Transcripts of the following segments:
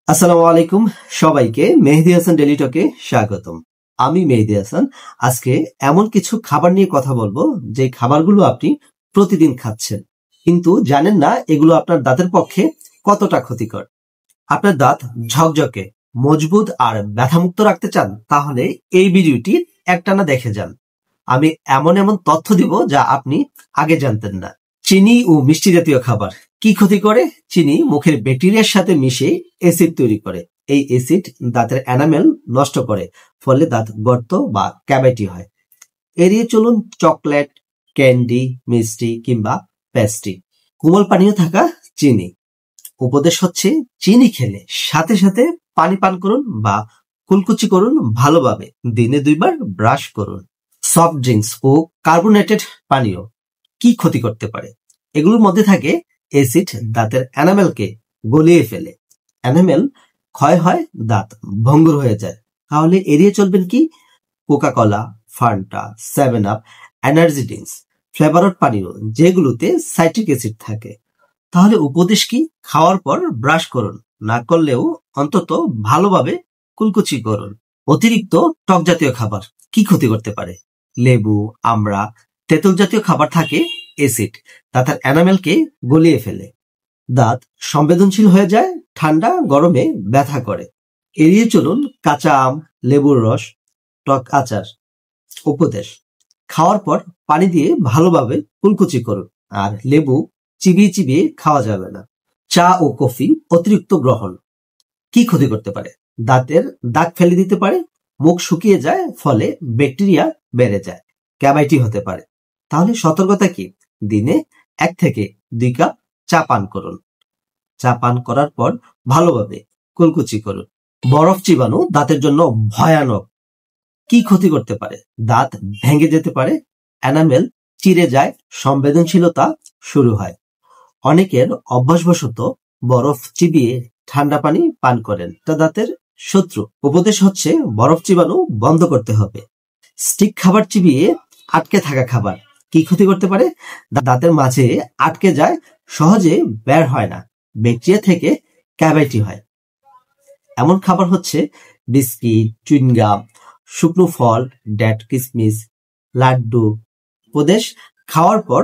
আসসালামু আলাইকুম সবাইকে মেহেদী হাসান ডেইলি টকে স্বাগতম। আমি মেহেদী হাসান। আজকে এমন কিছু খাবার নিয়ে কথা বলবো যে খাবারগুলো আপনি প্রতিদিন খাচ্ছেন কিন্তু জানেন না এগুলো আপনার দাঁতের পক্ষে কতটা ক্ষতিকর। আপনার দাঁত ঝকঝকে, মজবুত আর ব্যথামুক্ত রাখতে চান তাহলে এই ভিডিওটি একটানা দেখে যান। আমি এমন এমন তথ্য দিব যা আপনি আগে জানতেন না। চিনি ও মিষ্টি জাতীয় খাবার কি ক্ষতি করে? চিনি মুখের ব্যাকটেরিয়ার সাথে মিশে অ্যাসিড তৈরি করে। এই অ্যাসিড দাঁতের এনামেল নষ্ট করে, ফলে দাঁত গর্ত বা ক্যাভিটি হয়। এড়িয়ে চলুন চকলেট, ক্যান্ডি, মিষ্টি কিংবা পেস্ট্রি। কোমল পানীয় থাকা চিনি। উপদেশ হচ্ছে চিনি খেলে সাথে সাথে পানি পান করুন বা কুলকুচি করুন ভালোভাবে। দিনে 2 বার ব্রাশ করুন। সফট ড্রিঙ্কস ও কার্বোনেটেড পানীয় কি ক্ষতি করতে পারে? এগুলোর মধ্যে থাকে অ্যাসিড, দাঁতের এনামেলকে গলিয়ে ফেলে। এনামেল ক্ষয় হয়, দাঁত ভঙ্গুর হয়ে যায়। তাহলে এড়িয়ে চলবেন কি? Coca Cola, Fanta, 7 up, energy drinks, flavoured পানীয় যেগুলোতে সাইট্রিক অ্যাসিড থাকে। তাহলে উপদেশ কি? খাওয়ার পর ব্রাশ করুন, না করলেও অন্তত ভালোভাবে কুলকুচি করুন। অতিরিক্ত টক জাতীয় খাবার কি ক্ষতি করতে পারে? লেবু, আমড়া, তেঁতুল জাতীয় খাবার থাকে অ্যাসিড, দাঁতের এনামেলকে গলিয়ে ফেলে। দাঁত সংবেদনশীল হয়ে যায়, ঠান্ডা গরমে ব্যথা করে। এড়িয়ে চলুন কাঁচা আম, লেবুর রস, টক আচার। উপদেশ: খাওয়ার পর পানি দিয়ে ভালোভাবে কুলকুচি করুন, আর লেবু চিবিয়ে চিবিয়ে খাওয়া যাবে না। চা ও কফি অতিরিক্ত গ্রহণ কি ক্ষতি করতে পারে? দাঁতের দাগ ফেলে দিতে পারে, মুখ শুকিয়ে যায়, ফলে ব্যাকটেরিয়া বেড়ে যায়, ক্যাভিটি হতে পারে। তাহলে সতর্কতা কি? দিনে 1 থেকে 2 কাপ চা পান করুন। চা পান করার পর ভালোভাবে কুলকুচি করুন। বরফ চিবানো দাঁতের জন্য ভয়ানক। কি ক্ষতি করতে পারে? দাঁত ভেঙে যেতে পারে, এনামেল চিরে যায়, সংবেদনশীলতা শুরু হয়। অনেকের অভ্যাসবশত বরফ চিবিয়ে ঠান্ডা পানি পান করেন, তা দাঁতের শত্রু। উপদেশ হচ্ছে বরফ চিবানো বন্ধ করতে হবে। স্টিক খাবার চিবিয়ে আটকে থাকা খাবার কি ক্ষতি করতে পারে? দাঁতের মাঝে আটকে যায়, সহজে বের হয় না, ব্যাকটেরিয়া থেকে ক্যাভিটি হয়। এমন খাবার হচ্ছে বিস্কিট, চুইংগাম, শুকনো ফল, ডেট কিসমিস, লাড্ডু। উপদেশ: খাওয়ার পর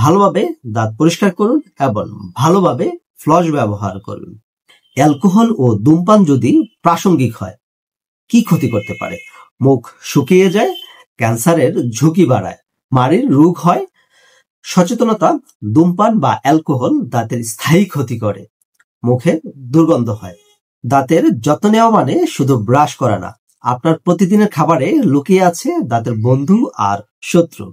ভালোভাবে দাঁত পরিষ্কার করুন এবং ভালোভাবে ফ্লস ব্যবহার করুন। অ্যালকোহল ও ধূমপান যদি প্রাসঙ্গিক হয় কি ক্ষতি করতে পারে? মুখ শুকিয়ে যায়, ক্যান্সারের ঝুঁকি বাড়ায়, মাড়ির রোগ হয়। সচেতনতা: ধূমপান বা অ্যালকোহল দাঁতের স্থায়ী ক্ষতি করে, মুখে দুর্গন্ধ হয়। দাঁতের যত্ন নেওয়া মানে শুধু ব্রাশ করা না, আপনার প্রতিদিনের খাবারে লুকিয়ে আছে দাঁতের বন্ধু আর শত্রু।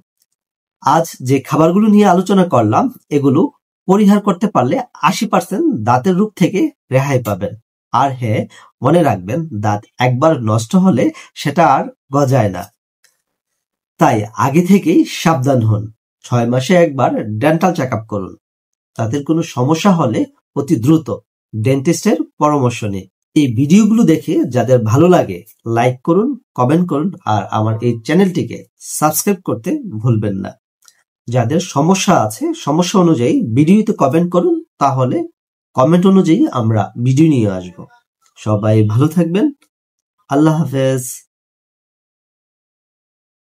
আজ যে খাবারগুলো নিয়ে আলোচনা করলাম, এগুলো পরিহার করতে পারলে 80% দাঁতের রোগ থেকে রেহাই পাবেন। আর হ্যাঁ, মনে রাখবেন, দাঁত একবার নষ্ট হলে সেটা আর গজায় না। তাই আগে থেকেই সাবধান হন। 6 মাসে একবার ডেন্টাল চেক আপ করুন। তাদের কোনো সমস্যা হলে অতি দ্রুত ডেন্টিস্টের পরামর্শ নিন। এই ভিডিওগুলো দেখে যাদের ভালো লাগে লাইক করুন, কমেন্ট করুন, আর আমার এই চ্যানেলটিকে সাবস্ক্রাইব করতে ভুলবেন না। যাদের সমস্যা আছে, সমস্যা অনুযায়ী ভিডিওতে কমেন্ট করুন, তাহলে কমেন্ট অনুযায়ী আমরা ভিডিও নিয়ে আসব। সবাই ভালো থাকবেন। আল্লাহ হাফেজ।